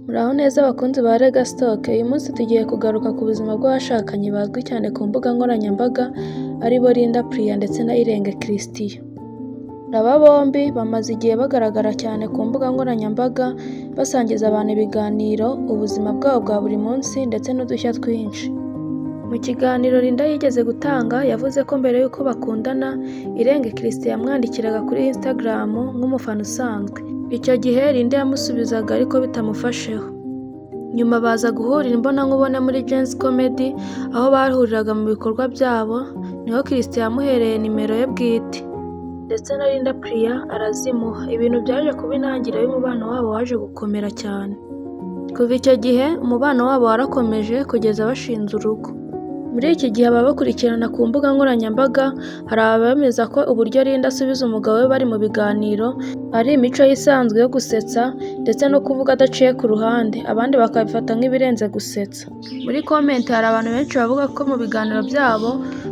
Muraho neza bakunzi ba Rega Stock, uyu munsi tugiye kugaruka ku buzima bw'abashakanye bazwi cyane ku mbuga nkoranyambaga aribo Linda Priya ndetse na Irenge Christian. Aba bombi bamaze igihe bagaragara cyane ku mbuga nkoranyambaga basangiza abantu ibiganiro, ubuzima bwabo bwa buri munsi ndetse n'udushya twinshi. Mu kiganiro Linda yigeze gutanga yavuze ko mbere y'uko bakundana Irenge Christian yamwandikiraga kuri Instagram nk'umufana usanzwe. Icyo gihe Linda yamusubizaga ariko bitamufasheho. Nyuma baza guhurira imbonankubone muri Gens Comedy aho bahuriraga mu bikorwa byabo, niho Christian yamuhereye nimero ye bwite. Ndetse na Linda Priya arazimuha. Ibintu byaje kuba intangiriro y'umubano wabo waje gukomera cyane. Kuva icyo gihe umubano wabo warakomeje kugeza bashinze urugo. Muri iki gihe ababakurikirana ku mbuga nkoranyambaga hari abemeza ko uburyo Linda asubiza umugabo we bari mu biganiro ari imico isanzwe yo gusetsa ndetse no kuvuga adaciye ku ruhande, abandi bakabifata nk'ibirenze gusetsa. Muri comment hari abantu benshi bavuga ko mu biganiro byabo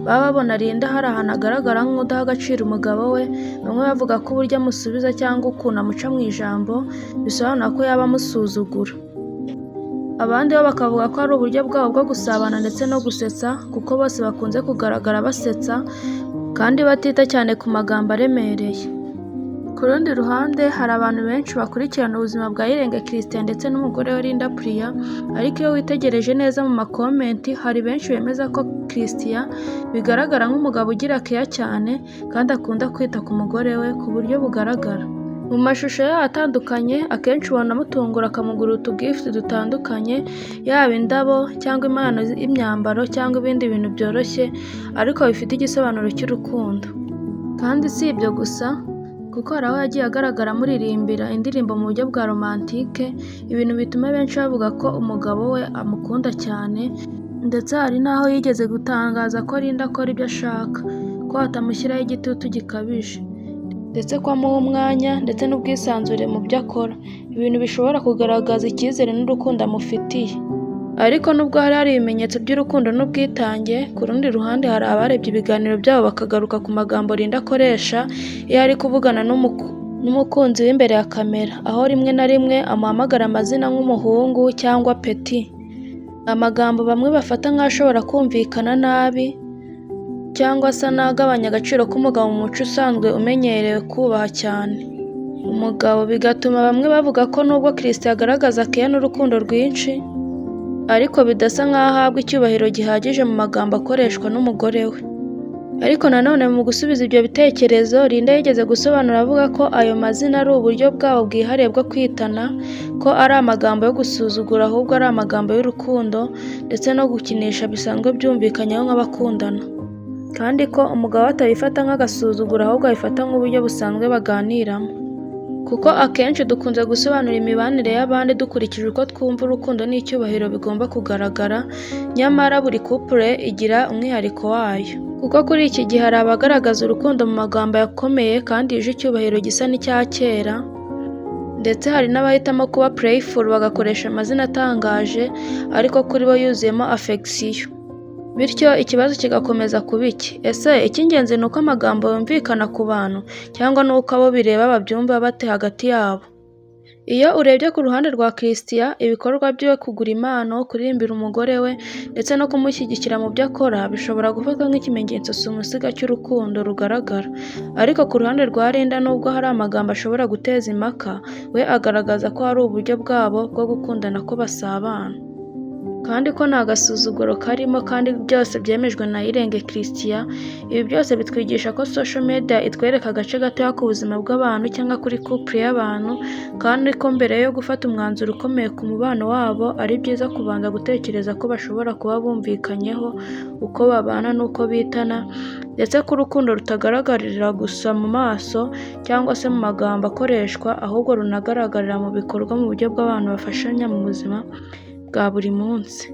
baba babona Linda hari ahantu agaragara nk'udaha agaciro umugabo we, bamwe bavuga ko uburyo amusubiza cyangwa ukuntu amuca mu ijambo bisobanura ko yaba amusuzugura. Abandi bo bakavuga ko ari uburyo bwabo bwo gusabana ndetse no gusetsa kuko bose bakunze kugaragara basetsa kandi batita cyane ku magambo aremereye. Ku rundi ruhande hari abantu benshi bakurikirana ubuzima bwa Irenge Christian ndetse n'umugore we Linda Priya, ariko iyo witegereje neza mu makomenti hari benshi bemeza ko Christian bigaragara nk'umugabo ugira keya cyane kandi akunda kwita ku mugore we ku buryo bugaragara. Mu mashusho yabo atandukanye akenshi ubona amutungura akamugurira utugifuti dutandukanye, yaba indabo cyangwa impano y'imyambaro cyangwa ibindi bintu byoroshye ariko bifite igisobanuro cy'urukundo. Kandi si ibyo gusa kuko hari aho yagiye agaragara amuririmbira indirimbo mu buryo bwa romantike, ibintu bituma benshi bavuga ko umugabo we amukunda cyane, ndetse hari n'aho yigeze gutangaza ko Linda akora ibyo ashaka, ko atamushyiraho igitutu gikabije ndetse ko amuha umwanya ndetse n'ubwisanzure mu byo akora, ibintu bishobora kugaragaza icyizere n'urukundo amufitiye. Ariko nubwo hari ibimenyetso by'urukundo n'ubwitange, ku rundi ruhande hari abarebye ibiganiro byabo bakagaruka ku magambo Linda akoresha iyo ari kuvugana n'umukunzi w'imbere ya kamera, aho rimwe na rimwe amuhamagara amazina nk'umuhungu cyangwa peti, amagambo bamwe bafata nk'ashobora kumvikana nabi cyangwa se n'agabanya agaciro k'umugabo mu muco usanzwe umenyerewe kubaha cyane umugabo, bigatuma bamwe bavuga ko nubwo Christian agaragaza keya n'urukundo rwinshi ariko bidasa nk'aho ahabwa icyubahiro gihagije mu magambo akoreshwa n'umugore we. Ariko nanone mu gusubiza ibyo bitekerezo Linda yigeze gusobanura avuga ko ayo mazina ari uburyo bwabo bwihariye bwo kwitana, ko ari amagambo yo gusuzugura ahubwo ari amagambo y'urukundo ndetse no gukinisha bisanzwe byumvikanyeho nk'abakundana, kandi ko umugabo atabifata nk'agasuzuguro ahubwo abifata nk'uburyo busanzwe baganiramo. Kuko akenshi dukunze gusobanura imibanire y'abandi dukurikije uko twumva urukundo n'icyubahiro bigomba kugaragara, nyamara buri couple igira umwihariko wayo. Kuko kuri iki gihe hari abagaragaza urukundo mu magambo yakomeye kandi yuje icyubahiro gisa n'icya kera, ndetse hari n'abahitamo kuba playful bagakoresha amazina atangaje ariko kuri bo yuzuyemo affection. Bityo ikibazo kigakomeza kuba iki: ese icy'ingenzi ni uko amagambo yumvikana ku bantu cyangwa ni uko abo bireba babyumva bate hagati yabo? Iyo urebye ku ruhande rwa Christian, ibikorwa bye kugura impano, kuririmbira umugore we ndetse no kumushyigikira mu byo akora bishobora gufatwa nk'ikimenyetso simusiga cy'urukundo rugaragara, ariko ku ruhande rwa Linda nubwo hari amagambo ashobora guteza impaka, we agaragaza ko hari uburyo bwabo bwo gukundana ko basabana kandi ko nta gasuzuguro karimo, kandi byose byemejwe na Irenge Christian. Ibi byose bitwigisha ko social media itwereka agace gatoya ku buzima bw'abantu cyangwa kuri couple y'abantu, kandi ko mbere yo gufata umwanzuro ukomeye ku mubano wabo ari byiza kubanza gutekereza ko bashobora kuba bumvikanyeho uko babana n'uko bitana, ndetse ko urukundo rutagaragarira gusa mu maso cyangwa se mu magambo akoreshwa, ahubwo runagaragarira mu bikorwa mu buryo bw'abantu bafashanya mu buzima bwa buri munsi.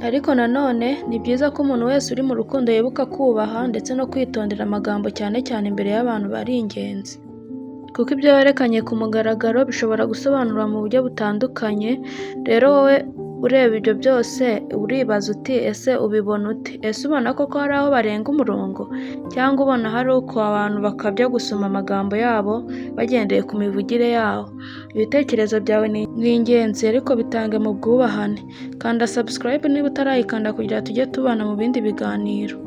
Ariko nanone ni byiza ko umuntu wese uri mu rukundo yibuka kubaha ndetse no kwitondera amagambo cyane cyane imbere y'abantu bari ingenzi, kuko ibyo werekanye ku mugaragaro bishobora gusobanurwa mu buryo butandukanye. Rero wowe Ureba ibyo byose uribaza uti ese ubibona ute? Ese ubona koko hari aho barenga umurongo? Cyangwa ubona hari uko abantu bakabya gusoma amagambo yabo bagendeye ku mivugire yaho? Ibitekerezo byawe ni ingenzi ariko bitange mu bwubahane. Kanda subscribe niba utarayikanda kugira tujye tubana mu bindi biganiro.